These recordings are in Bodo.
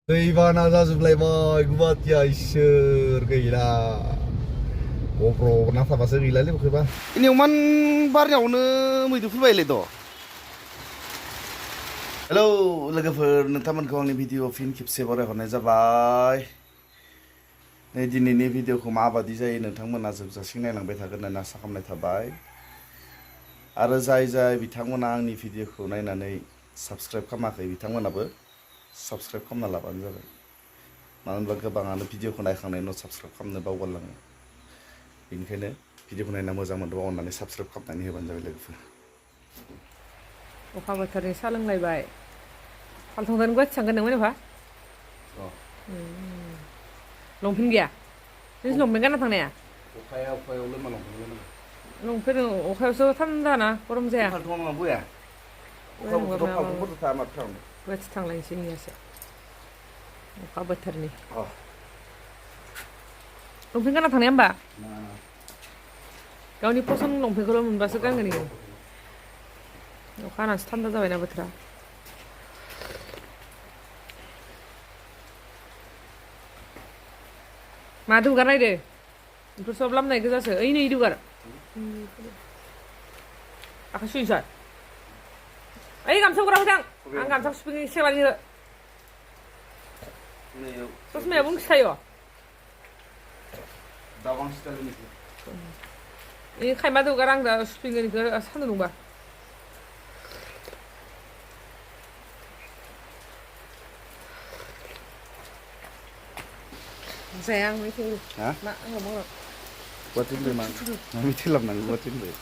दैबाना जाजोबलायबाय गुवाहाटिया इसोर गैला गप्र नांथाबासो गैलालै बोखैबा इनियावमान बारनायावनो मैदेरफोर बायलाय द' हेलौ लोगोफोर नोंथांमोनखौ आंनि भिडिअ फिन खेबसे बरायहरनाय जाबाय नै दिनैनि भिडिअखौ माबादि जायो नोंथांमोना जोबजासिम नायलांबाय थागोन होननानै आसा खालामनाय थाबाय आरो जाय बिथांमोना आंनि भिडिअखौ नायनानै साबस्क्राइब खालामाखै बिथांमोनाबो साबस्क्राइब खालामना लाबानो जाबाय मानो होनब्ला गोबाङानो भिडिअखौ नायखांनायनि उनाव साबस्क्राइब खालामनो बावगारलाङो बेनिखायनो भिडिअखौ नायना मोजां मोनदोंबा अननानै साबस्क्राइब खालामनानै होबानो जाबाय लोगोफोर अखा बोथोरनि साहा लोंलायबाय फालथंजानो गुवाहाटि थांगोन नोंमोन एफा लंपेन्ट गैया नोंसोर लंपेन्ट गानना थांनाया अखायाव लोमा लंपेन्ट अखायावसो थान्दा ना गरम जाया गुवाहाटि थांलायनोसै नोंनियासो अखा बोथोरनि लंपेन्ट गानना थांनाया होमबा गावनि पसन्द लंपेन्टखौल' मोनबासो गानगोन इयो अखा हानासो थान्दा जाबायना बोथोरा मा दुगार नायदो बेफोर सब लामनाय गोजासो ओइ नै दुगार आखाइ सुइसार ओइ गामसाखौ रावथां आं गामसाखौ सुफिन सेवानि हो ससमाया बुंखिखायो ए खायमा दुगार आं दा सुफिनगोन इखौ सान्दुं दुंबा जाया आं मेथाइ मा आंल' मावला गुवाहाटिनिफ्राय मा मेथाइ लाबोनांगौ गुवाहाटिनिफ्राय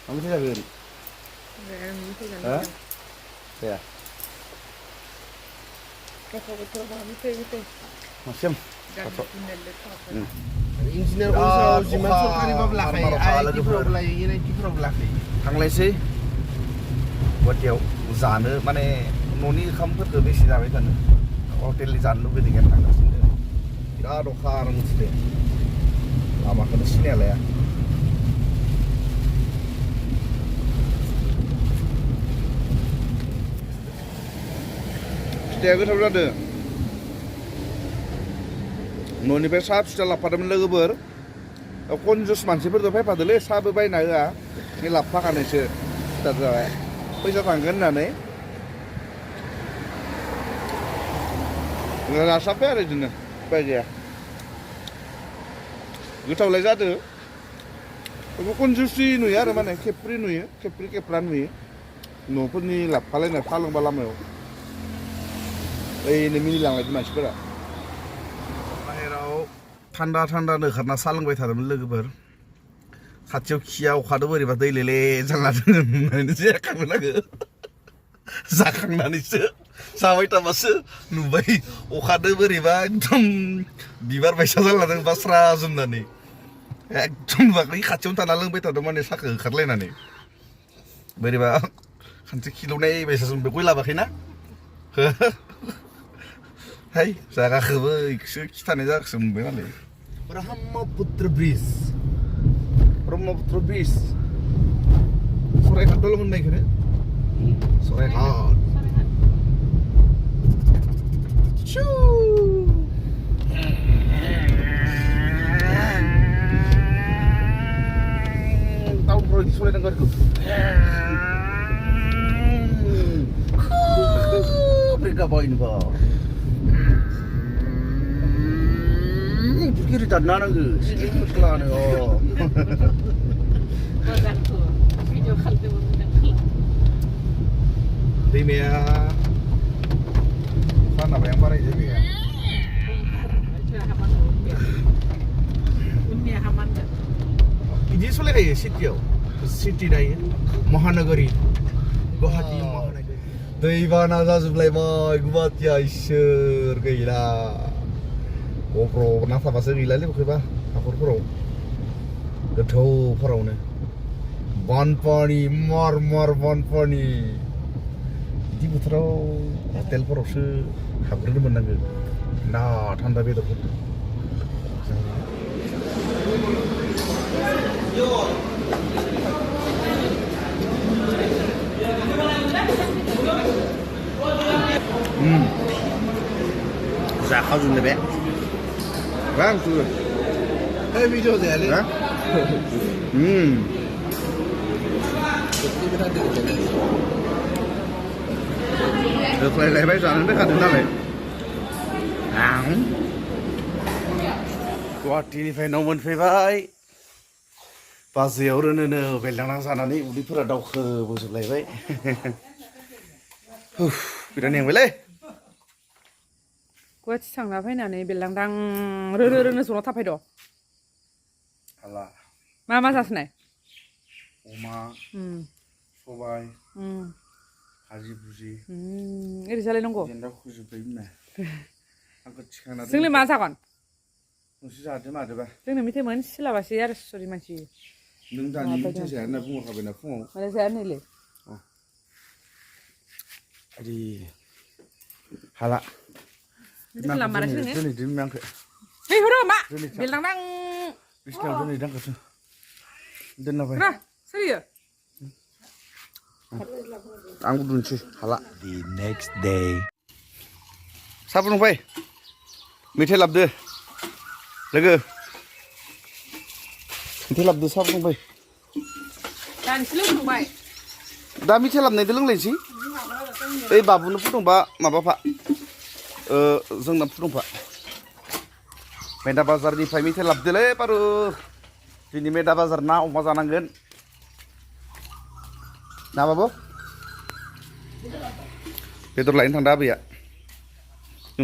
मा मेथाइ जागोन जाया आं मेथाइ जानो जाया अखा बोथोराव मा मेथाइ मासिम इन्जिनियार अफिसाव जिमान सरकारिबाबो लाखायो आइटिफोरावबो लायो एनआइटिफोरावबो लाखायो थांलायसै गुवाहाटियाव जानो माने न'नि ओंखामफोरखौ बेसे जाबाय थानो हटेलनि जानो लुगैदों थांगासिनो बिराद अखा आरो मोनसे लामाखौनो सिनायालाया फिथाइया गोथाव जादों न'निफ्राय साहा फिथा लाबोफादोंमोन लोगोफोर कनजुस मानसिफोरजों फैफादोंलै साहाबो बायना होआ बे लाबोफाखानायसो फिथा जाबाय फैसा थांगोन होननानै जासाबबाय आरो बिदिनो उपाय गैया गोथावलाय जादों बेखौ कनजुसि नुयो आरो माने खेबब्रै नुयो खेबब्रै खेबब्रा नुयो न'फोरनि लाबोफालायनाय फालोंबा लामायाव ओइनो मिनिलांनायदि मानसिफोरा बाहेराव थान्दा ओंखारना साहा लोंबाय थादोंमोन लोगोफोर खाथियाव खिया अखादो बोरैबा दैलेले जाना दोङो जायाखैमोन आङो जाखांनानैसो जाबाय थाबासो नुबाय अखादो बोरैबा एकदम बिबार बायसा जालांदों बास्रा जोमनानै एकदम नुवाखै खाथियावनो थाना लोंबाय थादों माने साखो ओंखारलायनानै बोरैबा खानसे खिलौनाय बायसासो गय लाबाखैना हाय जागाखौबो इखौसो खिथानाय जागासो मोनबाय नालाय ब्रह्मपुत्र ब्रिज सराइघाटल' मोननायखौनो सराइघाट टाउनफ्राव इदि सलायनांगौ आरोखौ ब्रेकआपा kiri dan nananggu, sikit kelana oh. Video kaldu Dimia, mana apa yang parah jadi ya? Ini soalnya kayak city dah ya, Mahanagari, Guwahati Mahanagari. दैबाना जाजोबलायबाय गुवाहाटिया इसोर गैला गप्र नांथाबासो गैलालै बोखैबा हाखरफोराव गोथौफोरावनो बानपानि मार बानपानि बिदि बोथोराव हटेलफोरावसो हाबग्रोनो मोननांगो ना थान्दा बेदरफोर जाखाजोबनो बे Bang tu. Eh video dia ni. Ha? होख्लायलायबाय जानोनो खादों नालाय आं गुवाहाटीनिफ्राय न' मोनफैबाय बाजैयाव रोनोनो बेलदांना जानानै उदैफोरा दावखोबोजोबलायबाय बिराद मेंबायलै गुवाहाटि थांना फैनानै बेलदांदां रोनो जना थाफायद' हाला मा मा जासोनाय अमा सबाय भाजि भुजि ओरै जालायनांगौ जेनबा खुजोब्बाय बिमा आंखौ थिखांना जोंलाय मा जागोन नोंसो जादो मादोबा जोंनो मेथाइ मोनसिलाबासै आरो सरि मानसि नों दानि मेथाइ जाया होनना बुंहरखाबायना फुङाव मालाय जाया नैलै आदि हाला बिदिखौ लामारासै नोङो दोनै दोनै आंखौ है हरो मा बेलदांदां बिसिनाव दोनै दांखौसो दोनलाबाय रा सोलियो आं उन्दुनोसै हाला The next day. साहा फुदुंबाय मेथाइ लाबोदो लोगो मेथाइ लाबोदो साहा फुदुंबाय दानसेल' फुदुंबाय दा मेथाइ लाबोनायदो लोंलायनोसै ओइ बाबुनो फुदुंबा माबाफा जोंना फुदुंफा मेदा बाजारनिफ्राय मेथाइ लाबोदोलै पारु दिनै मेदा बाजार ना अमा जानांगोन ना बाबु बेदर लायनो थांदों आबैया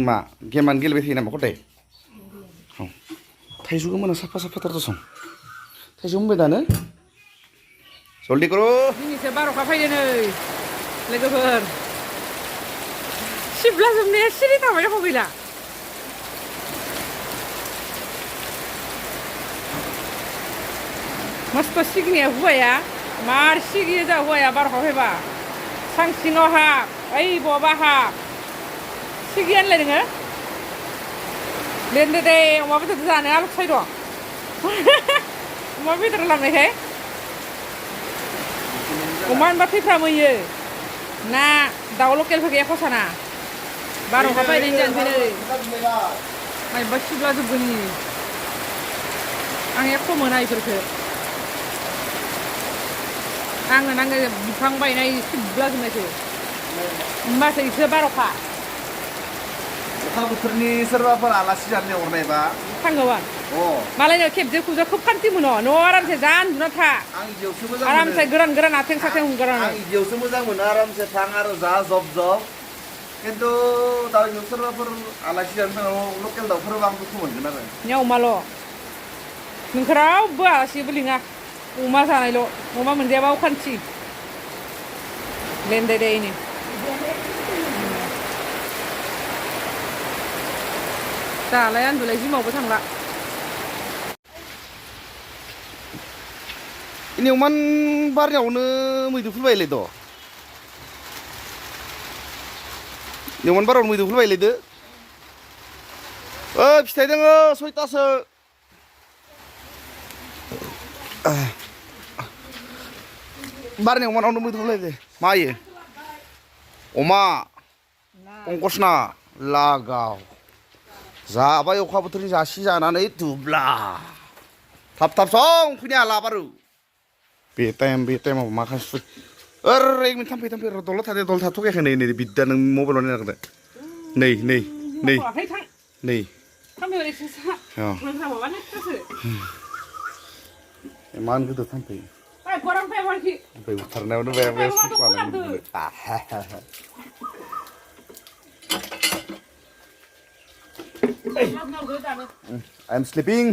मा गेमानो गेलेबाय थायो नामा खदाय थाइजौ गोमोना साफा साफाथार दं थाइजौ मोनबाय दानो जल्दि करो दिनैसो 12 फैदो नै लोगोफोर सिब्ला जोबनाया सिरि थाबाय दङ गैला मस्त सिगिनाया हुवाया मार सिगियो जा हुवाया 12 फैबा सां सिङाव हाब ओइ बबा हाब सिगियानोलाय नोङो लेनदो दे अमा बेदर जानो आलु खाय दं अमा बेदर लांनायखाय अमा होनबा थैफ्रामोयो ना दाउ लकेलफोर गैया खसाना 12 फैनायनि जानोसै नै मायबा सिब्ला जोबगोनि आं एख' मोना इफोरखो आंनो नांगौ बिफां बायनाय सिब्ला जोबनायसो होमबासो इसो 12 अखा बोथोरनि सोरबाफोर आलासि जानो लेंहरनायबा थाङोबा मालायनो खेबजे खुजा खोब खान्थि मोनो न'आव आरामसे जा उन्दुना था आं इदियावसो मोजां मोनो आरामसे गोरान गोरान आथें साथें गोरान आं इदियावसो मोजां मोनो आरामसे थां आरो जा जब जब खिन्थु दाउ सोरबाफोर आलासि जानो थाङो लकेल दाउफोरबा आं दुखु मोनगोन आरो निया अमाल' नोंखौ रावबो आलासिबो लिङा अमा जानायल' अमा मोनजायाबा अखान्थि लेनदे दे इनि दालाय आन्दुलाय जिमावबो थांला इनि अमान बारियावनो मैदुफुल बायलाय द' नेवमान बारियावनो मैदुफुल बायलायदो फिथाइ दोङो 6थासो बारनि अमानावनो मैदुफुल बायदो मा इयो अमा अंकसना लागाव जाबाय अखा बोथोरनि जासि जानानै दुब्ला थाब थाब सं फैनो हाला बारु बे टाइमाव मा खासु ओरै एक मिनिट थांफै दल थाथ'खायाखै नै बिद्दा नों मबाइलाव नायनांगोन नै इमान गिदिर थांफै ओमफ्राय बुथारनायावनो बे I'm sleeping.